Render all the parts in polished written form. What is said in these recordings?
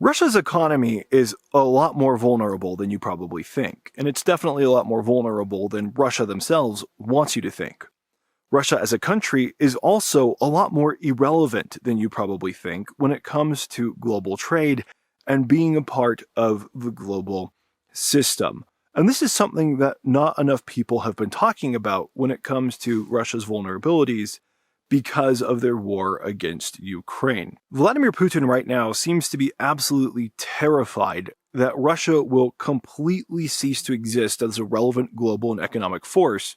Russia's economy is a lot more vulnerable than you probably think, and it's definitely a lot more vulnerable than Russia themselves wants you to think. Russia as a country is also a lot more irrelevant than you probably think when it comes to global trade and being a part of the global system. And this is something that not enough people have been talking about when it comes to Russia's vulnerabilities because of their war against Ukraine. Vladimir Putin right now seems to be absolutely terrified that Russia will completely cease to exist as a relevant global and economic force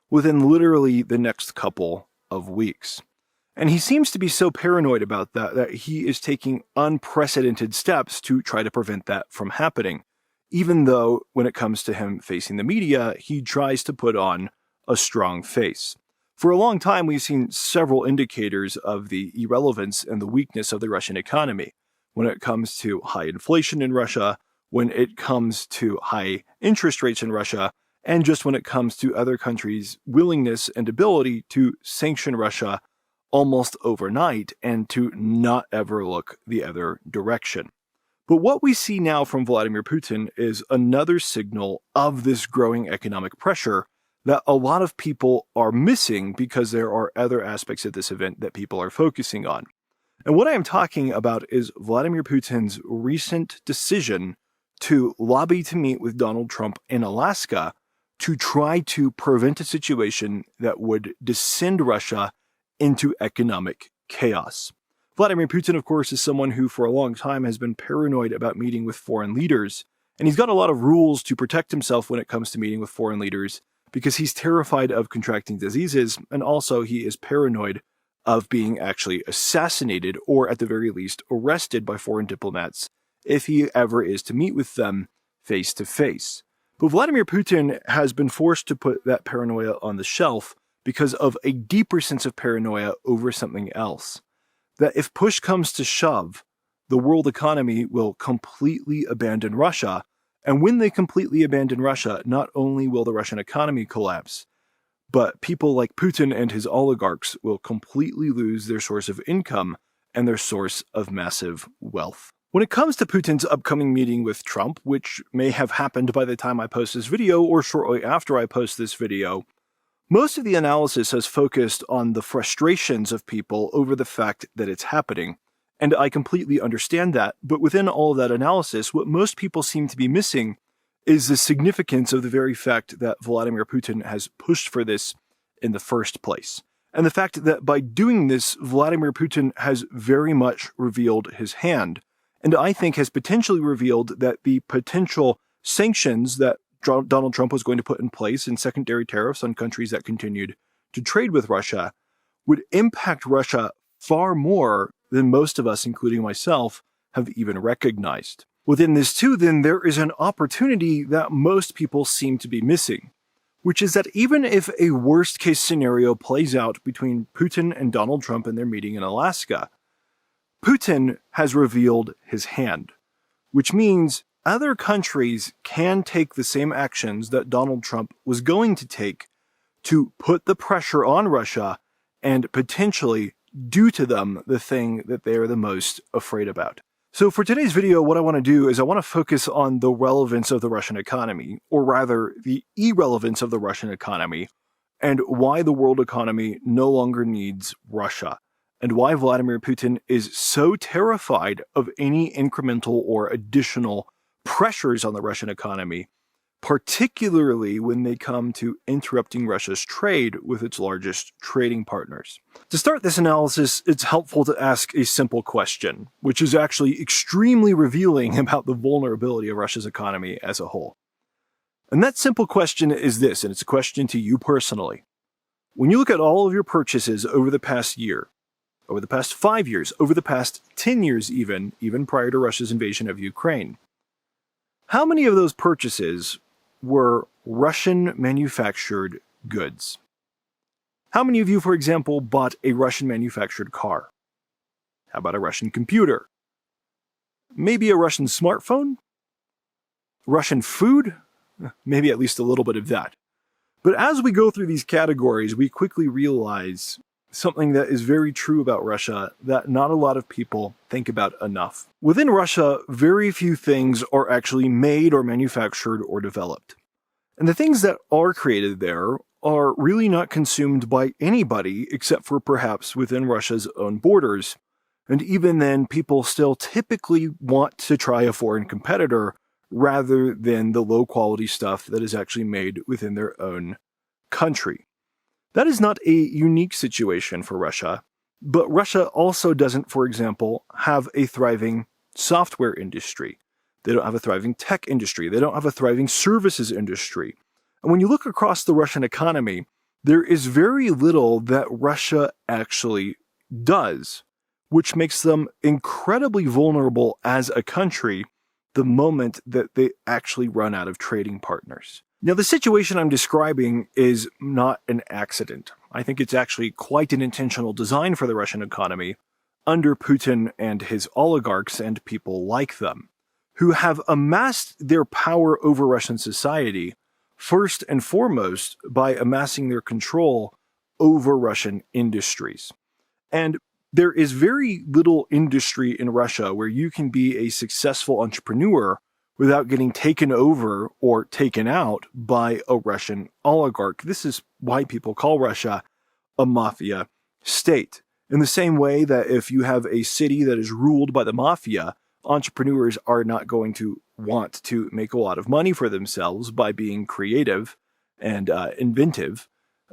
within literally the next couple of weeks. And he seems to be so paranoid about that he is taking unprecedented steps to try to prevent that from happening. Even though, when it comes to him facing the media, he tries to put on a strong face. For a long time, we've seen several indicators of the irrelevance and the weakness of the Russian economy. When it comes to high inflation in Russia, when it comes to high interest rates in Russia, and just when it comes to other countries' willingness and ability to sanction Russia almost overnight and to not ever look the other direction. But what we see now from Vladimir Putin is another signal of this growing economic pressure that a lot of people are missing because there are other aspects of this event that people are focusing on. And what I am talking about is Vladimir Putin's recent decision to lobby to meet with Donald Trump in Alaska to try to prevent a situation that would descend Russia into economic chaos. Vladimir Putin, of course, is someone who for a long time has been paranoid about meeting with foreign leaders, and he's got a lot of rules to protect himself when it comes to meeting with foreign leaders because he's terrified of contracting diseases, and also he is paranoid of being actually assassinated or at the very least arrested by foreign diplomats if he ever is to meet with them face to face. But Vladimir Putin has been forced to put that paranoia on the shelf because of a deeper sense of paranoia over something else. That if push comes to shove, the world economy will completely abandon Russia. And when they completely abandon Russia, not only will the Russian economy collapse, but people like Putin and his oligarchs will completely lose their source of income and their source of massive wealth. When it comes to Putin's upcoming meeting with Trump, which may have happened by the time I post this video or shortly after I post this video, most of the analysis has focused on the frustrations of people over the fact that it's happening. And I completely understand that, but within all of that analysis, what most people seem to be missing is the significance of the very fact that Vladimir Putin has pushed for this in the first place. And the fact that by doing this, Vladimir Putin has very much revealed his hand. And I think has potentially revealed that the potential sanctions that Donald Trump was going to put in place and secondary tariffs on countries that continued to trade with Russia would impact Russia far more than most of us, including myself, have even recognized. Within this too, then, there is an opportunity that most people seem to be missing, which is that even if a worst-case scenario plays out between Putin and Donald Trump in their meeting in Alaska, Putin has revealed his hand, which means other countries can take the same actions that Donald Trump was going to take to put the pressure on Russia and potentially do to them the thing that they are the most afraid about. So for today's video, what I want to do is I want to focus on the relevance of the Russian economy, or rather the irrelevance of the Russian economy, and why the world economy no longer needs Russia, and why Vladimir Putin is so terrified of any incremental or additional pressures on the Russian economy, particularly when they come to interrupting Russia's trade with its largest trading partners. To start this analysis, it's helpful to ask a simple question, which is actually extremely revealing about the vulnerability of Russia's economy as a whole. And that simple question is this, and it's a question to you personally. When you look at all of your purchases over the past year, over the past 5 years, over the past 10 years even prior to Russia's invasion of Ukraine, how many of those purchases were Russian-manufactured goods? How many of you, for example, bought a Russian-manufactured car? How about a Russian computer? Maybe a Russian smartphone? Russian food? Maybe at least a little bit of that. But as we go through these categories, we quickly realize something that is very true about Russia that not a lot of people think about enough. Within Russia, very few things are actually made or manufactured or developed. And the things that are created there are really not consumed by anybody except for perhaps within Russia's own borders. And even then, people still typically want to try a foreign competitor rather than the low-quality stuff that is actually made within their own country. That is not a unique situation for Russia, but Russia also doesn't, for example, have a thriving software industry. They don't have a thriving tech industry. They don't have a thriving services industry. And when you look across the Russian economy, there is very little that Russia actually does, which makes them incredibly vulnerable as a country the moment that they actually run out of trading partners. Now, the situation I'm describing is not an accident. I think it's actually quite an intentional design for the Russian economy under Putin and his oligarchs and people like them, who have amassed their power over Russian society first and foremost by amassing their control over Russian industries. And there is very little industry in Russia where you can be a successful entrepreneur without getting taken over or taken out by a Russian oligarch. This is why people call Russia a mafia state. In the same way that if you have a city that is ruled by the mafia, entrepreneurs are not going to want to make a lot of money for themselves by being creative and inventive,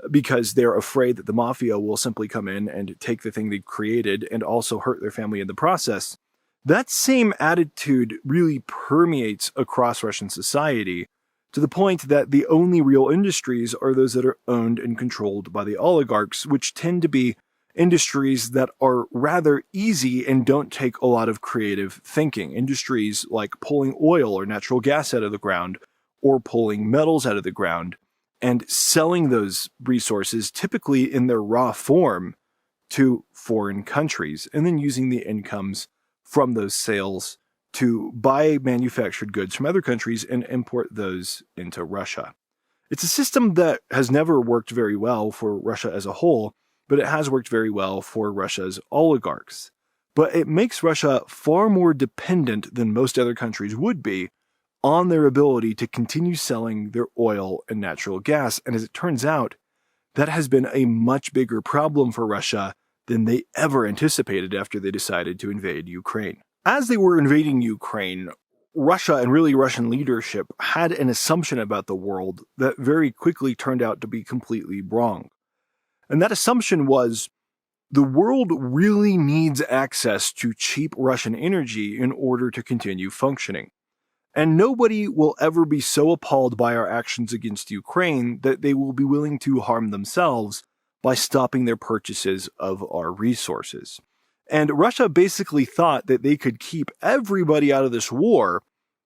because they're afraid that the mafia will simply come in and take the thing they've created and also hurt their family in the process. That same attitude really permeates across Russian society to the point that the only real industries are those that are owned and controlled by the oligarchs, which tend to be industries that are rather easy and don't take a lot of creative thinking. Industries like pulling oil or natural gas out of the ground or pulling metals out of the ground and selling those resources typically in their raw form to foreign countries, and then using the incomes from those sales to buy manufactured goods from other countries and import those into Russia. It's a system that has never worked very well for Russia as a whole, but it has worked very well for Russia's oligarchs. But it makes Russia far more dependent than most other countries would be on their ability to continue selling their oil and natural gas. And as it turns out, that has been a much bigger problem for Russia than they ever anticipated after they decided to invade Ukraine. As they were invading Ukraine, Russia and really Russian leadership had an assumption about the world that very quickly turned out to be completely wrong. And that assumption was the world really needs access to cheap Russian energy in order to continue functioning. And nobody will ever be so appalled by our actions against Ukraine that they will be willing to harm themselves by stopping their purchases of our resources. And Russia basically thought that they could keep everybody out of this war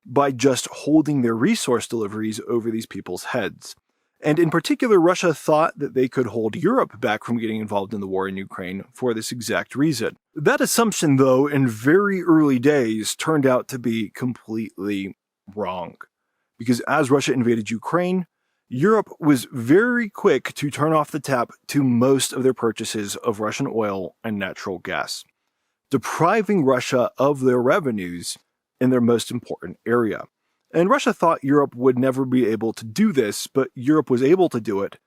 by just holding their resource deliveries over these people's heads. And in particular, Russia thought that they could hold Europe back from getting involved in the war in Ukraine for this exact reason. That assumption, though, in very early days turned out to be completely wrong. Because as Russia invaded Ukraine, Europe was very quick to turn off the tap to most of their purchases of Russian oil and natural gas, depriving Russia of their revenues in their most important area. And Russia thought Europe would never be able to do this, but Europe was able to do it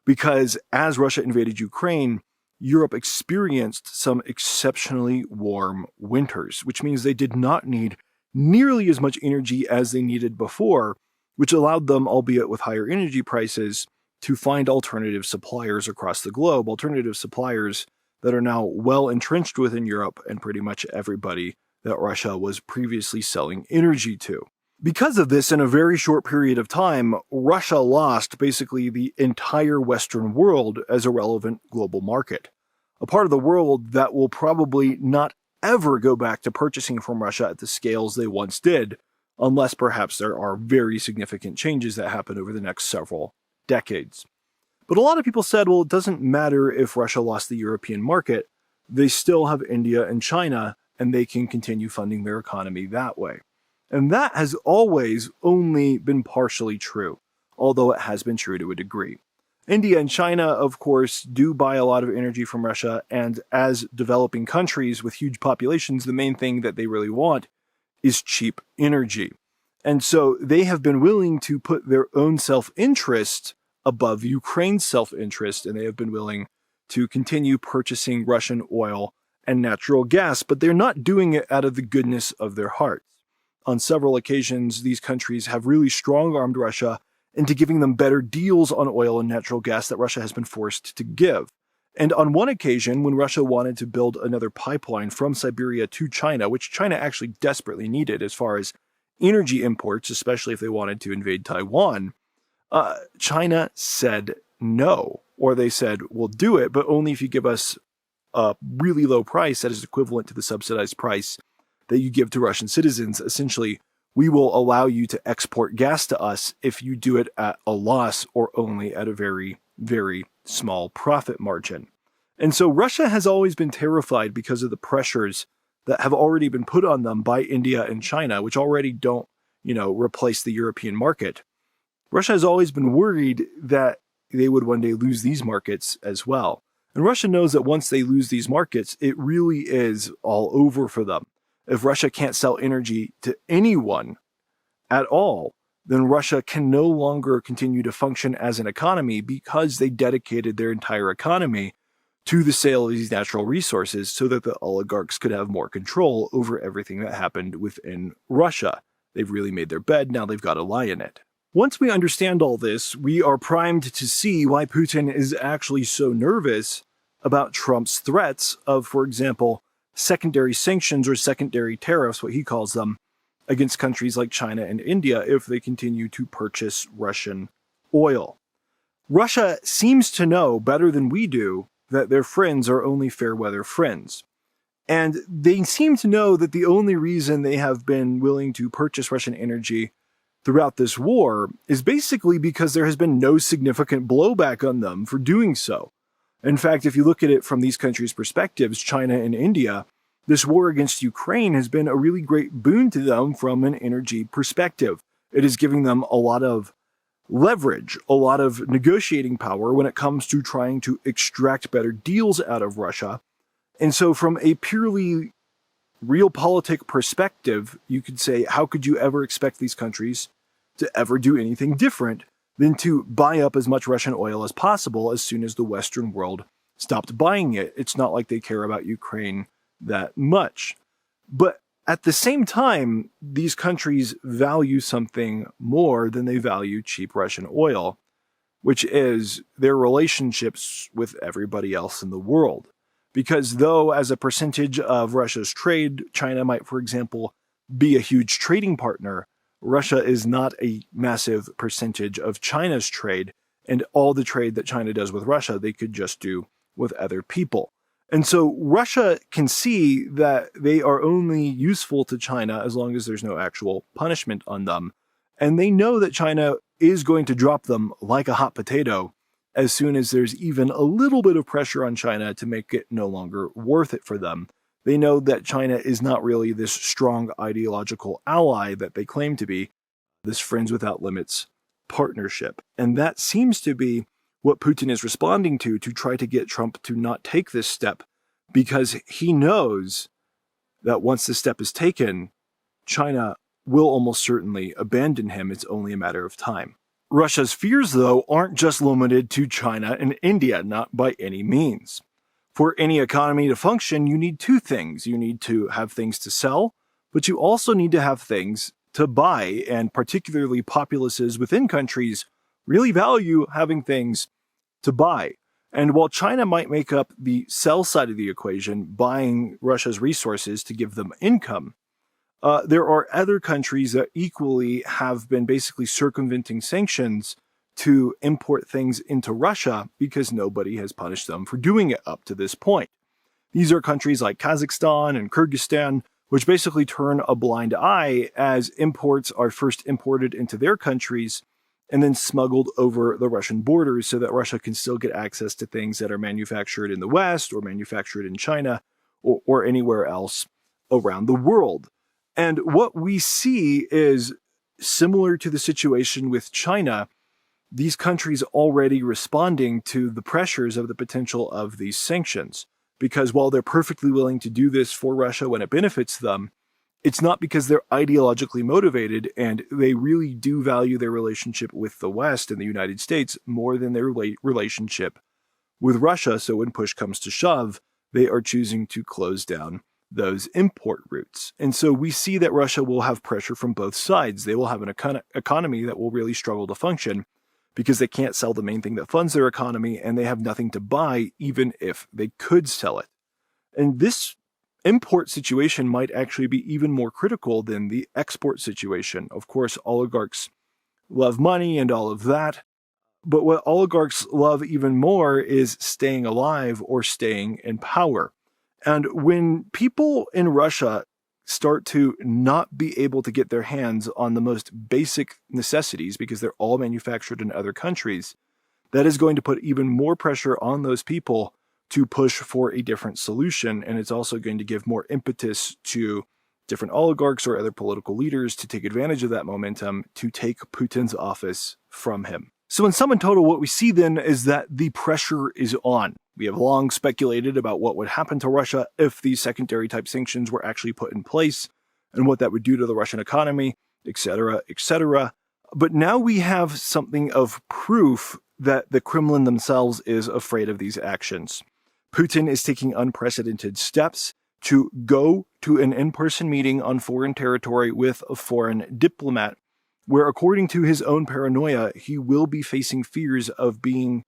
because as Russia invaded Ukraine, Europe experienced some exceptionally warm winters, which means they did not need nearly as much energy as they needed before, which allowed them, albeit with higher energy prices, to find alternative suppliers across the globe, alternative suppliers that are now well entrenched within Europe and pretty much everybody that Russia was previously selling energy to. Because of this, in a very short period of time, Russia lost basically the entire Western world as a relevant global market, a part of the world that will probably not ever go back to purchasing from Russia at the scales they once did, unless perhaps there are very significant changes that happen over the next several decades. But a lot of people said, well, it doesn't matter if Russia lost the European market, they still have India and China, and they can continue funding their economy that way. And that has always only been partially true, although it has been true to a degree. India and China, of course, do buy a lot of energy from Russia, and as developing countries with huge populations, the main thing that they really want is cheap energy. And so they have been willing to put their own self-interest above Ukraine's self-interest, and they have been willing to continue purchasing Russian oil and natural gas, but they're not doing it out of the goodness of their hearts. On several occasions, these countries have really strong-armed Russia into giving them better deals on oil and natural gas that Russia has been forced to give. And on one occasion, when Russia wanted to build another pipeline from Siberia to China, which China actually desperately needed as far as energy imports, especially if they wanted to invade Taiwan, China said no. Or they said, we'll do it, but only if you give us a really low price that is equivalent to the subsidized price that you give to Russian citizens. Essentially, we will allow you to export gas to us if you do it at a loss or only at a very, very small profit margin. And so Russia has always been terrified because of the pressures that have already been put on them by India and China, which already don't, replace the European market. Russia has always been worried that they would one day lose these markets as well. And Russia knows that once they lose these markets, it really is all over for them. If Russia can't sell energy to anyone at all, then Russia can no longer continue to function as an economy because they dedicated their entire economy to the sale of these natural resources so that the oligarchs could have more control over everything that happened within Russia. They've really made their bed, now they've got to lie in it. Once we understand all this, we are primed to see why Putin is actually so nervous about Trump's threats of, for example, secondary sanctions or secondary tariffs, what he calls them, against countries like China and India if they continue to purchase Russian oil. Russia seems to know better than we do that their friends are only fair weather friends. And they seem to know that the only reason they have been willing to purchase Russian energy throughout this war is basically because there has been no significant blowback on them for doing so. In fact, if you look at it from these countries' perspectives, China and India, this war against Ukraine has been a really great boon to them from an energy perspective. It is giving them a lot of leverage, a lot of negotiating power when it comes to trying to extract better deals out of Russia. And so from a purely realpolitik perspective, you could say, how could you ever expect these countries to ever do anything different than to buy up as much Russian oil as possible as soon as the Western world stopped buying it? It's not like they care about Ukraine that much. But at the same time, these countries value something more than they value cheap Russian oil, which is their relationships with everybody else in the world. Because though as a percentage of Russia's trade, China might, for example, be a huge trading partner, Russia is not a massive percentage of China's trade, and all the trade that China does with Russia, they could just do with other people. And so Russia can see that they are only useful to China as long as there's no actual punishment on them. And they know that China is going to drop them like a hot potato as soon as there's even a little bit of pressure on China to make it no longer worth it for them. They know that China is not really this strong ideological ally that they claim to be, this friends without limits partnership. And that seems to be what Putin is responding to try to get Trump to not take this step, because he knows that once this step is taken, China will almost certainly abandon him. It's only a matter of time. Russia's fears, though, aren't just limited to China and India, not by any means. For any economy to function, you need two things. You need to have things to sell, but you also need to have things to buy, and particularly populaces within countries really value having things to buy. And while China might make up the sell side of the equation, buying Russia's resources to give them income, there are other countries that equally have been basically circumventing sanctions to import things into Russia because nobody has punished them for doing it up to this point. These are countries like Kazakhstan and Kyrgyzstan, which basically turn a blind eye as imports are first imported into their countries and then smuggled over the Russian borders so that Russia can still get access to things that are manufactured in the West or manufactured in China or anywhere else around the world. And what we see is similar to the situation with China, these countries already responding to the pressures of the potential of these sanctions. Because while they're perfectly willing to do this for Russia when it benefits them, it's not because they're ideologically motivated and they really do value their relationship with the West and the United States more than their relationship with Russia. So when push comes to shove, they are choosing to close down those import routes. And so we see that Russia will have pressure from both sides. They will have an economy that will really struggle to function because they can't sell the main thing that funds their economy, and they have nothing to buy even if they could sell it. And this import situation might actually be even more critical than the export situation. Of course, oligarchs love money and all of that, but what oligarchs love even more is staying alive or staying in power. And when people in Russia start to not be able to get their hands on the most basic necessities because they're all manufactured in other countries, that is going to put even more pressure on those people to push for a different solution. And it's also going to give more impetus to different oligarchs or other political leaders to take advantage of that momentum to take Putin's office from him. So in sum and total, what we see then is that the pressure is on. We have long speculated about what would happen to Russia if these secondary type sanctions were actually put in place and what that would do to the Russian economy, etc., etc. But now we have something of proof that the Kremlin themselves is afraid of these actions. Putin is taking unprecedented steps to go to an in-person meeting on foreign territory with a foreign diplomat, where according to his own paranoia, he will be facing fears of being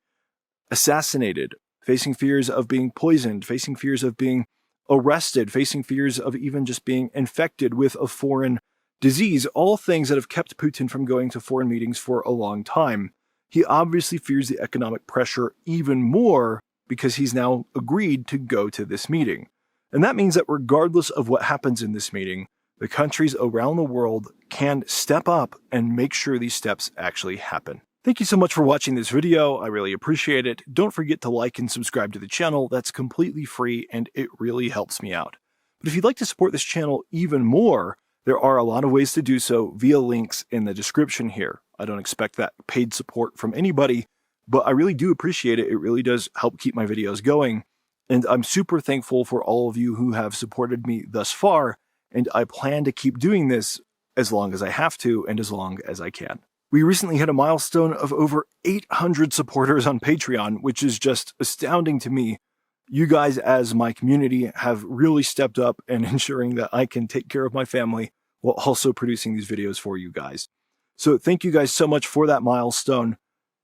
assassinated, facing fears of being poisoned, facing fears of being arrested, facing fears of even just being infected with a foreign disease, all things that have kept Putin from going to foreign meetings for a long time. He obviously fears the economic pressure even more because he's now agreed to go to this meeting. And that means that regardless of what happens in this meeting, the countries around the world can step up and make sure these steps actually happen. Thank you so much for watching this video. I really appreciate it. Don't forget to like and subscribe to the channel. That's completely free and it really helps me out. But if you'd like to support this channel even more, there are a lot of ways to do so via links in the description here. I don't expect that paid support from anybody, but I really do appreciate it. It really does help keep my videos going. And I'm super thankful for all of you who have supported me thus far, and I plan to keep doing this as long as I have to and as long as I can. We recently hit a milestone of over 800 supporters on Patreon, which is just astounding to me. You guys, as my community, have really stepped up in ensuring that I can take care of my family while also producing these videos for you guys. So thank you guys so much for that milestone.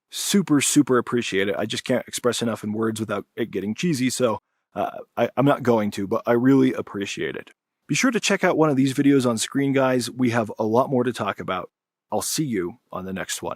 Super, super appreciate it. I just can't express enough in words without it getting cheesy, so I'm not going to, but I really appreciate it. Be sure to check out one of these videos on screen, guys. We have a lot more to talk about. I'll see you on the next one.